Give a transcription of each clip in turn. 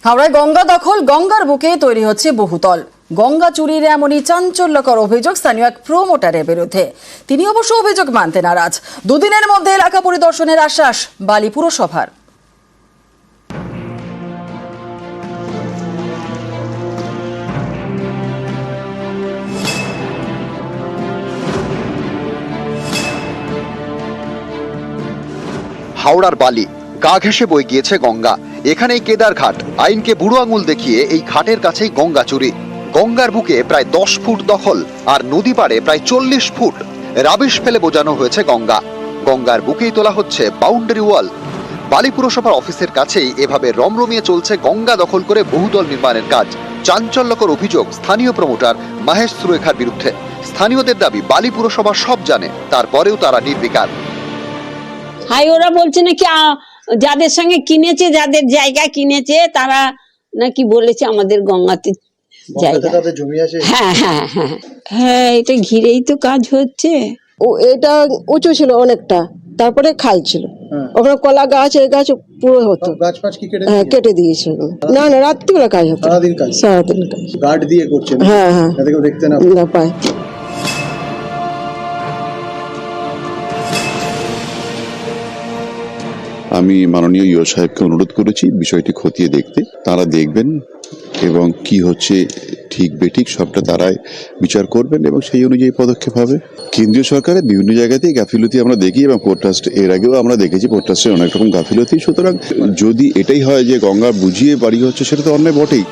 হাওড়ায় গঙ্গা দখল, গঙ্গার বুকে তৈরি হচ্ছে বহুতল। গঙ্গা চুরির এমনই চাঞ্চল্যকর অভিযোগ স্থানীয় এক প্রমোটারের বিরুদ্ধে। তিনি অবশ্য অভিযোগ মানতে নারাজ। দুদিনের মধ্যে এলাকা পরিদর্শনের আশ্বাস বালি পুরসভার। হাওড়ার বালি গা ঘেঁষে বয়ে গিয়েছে গঙ্গা। এখানেই কেদার ঘাট। আইনকে বুড়ো আঙুল দেখিয়ে এই ঘাটের কাছেই গঙ্গা চুরি। গঙ্গার বুকে প্রায় 10 ফুট দখল আর নদী পাড়ে প্রায় 40 ফুট রাবিশ ফেলে বোঝানো হয়েছে গঙ্গা। গঙ্গার বুকেই তোলা হচ্ছে বাউন্ডারি ওয়াল। বালি পুরসভার অফিসের কাছেই এভাবে রমরমিয়ে চলছে গঙ্গা দখল করে বহুতল নির্মাণের কাজ। চাঞ্চল্যকর অভিযোগ স্থানীয় প্রমোটার মহেশ সুরেখার বিরুদ্ধে। স্থানীয়দের দাবি বালি পুরসভা সব জানে, তারপরেও তারা নির্বিকার। হাই ওরা বলছে নাকি যাদের সঙ্গে কিনেছে, যাদের জায়গা কিনেছে তারা নাকি বলেছে আমাদের গঙ্গাতে জায়গা। হ্যাঁ হ্যাঁ হ্যাঁ হ্যাঁ, এটা ঘিরেই তো কাজ হচ্ছে। ও এটা উঁচু ছিল অনেকটা, তারপরে খাল ছিল, ওখানে কলা গাছ এই গাছ পুরো হতো। কেটে দিয়েছে। না না, রাত্রিবেলা কাজ হতো, সারাদিন কাজ গার্ড দিয়ে করছে। হ্যাঁ হ্যাঁ, দেখতে না পায়। আমি মাননীয় ইও সাহেবকে অনুরোধ করেছি বিষয়টি খতিয়ে দেখতে। তারা দেখবেন এবং কি হচ্ছে ঠিক বেঠিক সবটা তারাই বিচার করবেন এবং সেই অনুযায়ী পদক্ষেপ হবে। কেন্দ্রীয় সরকারের বিভিন্ন জায়গাতেই গাফিলতি আমরা দেখি এবং পোর্ট ট্রাস্ট এর আগেও আমরা দেখেছি পোর্ট ট্রাস্টের অনেক রকম গাফিলতি। সুতরাং যদি এটাই হয় যে গঙ্গা বুঝিয়ে বাড়ি হচ্ছে, সেটা তো অন্যায় বটেই।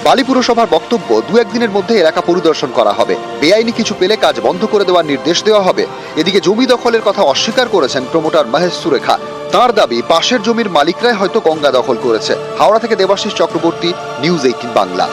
বালি পুরসভার বক্তব্য, 2-1 দিনের মধ্যে এলাকা পরিদর্শন করা হবে। বেআইনি কিছু পেলে কাজ বন্ধ করে দেওয়ার নির্দেশ দেওয়া হবে। এদিকে জমি দখলের কথা অস্বীকার করেছেন প্রমোটার মহেশ সুরেখা। তার দাবি পাশের জমির মালিকরাই হয়তো গঙ্গা দখল করেছে। হাওড়া থেকে দেবাশিস চক্রবর্তী, নিউজ 18 বাংলা।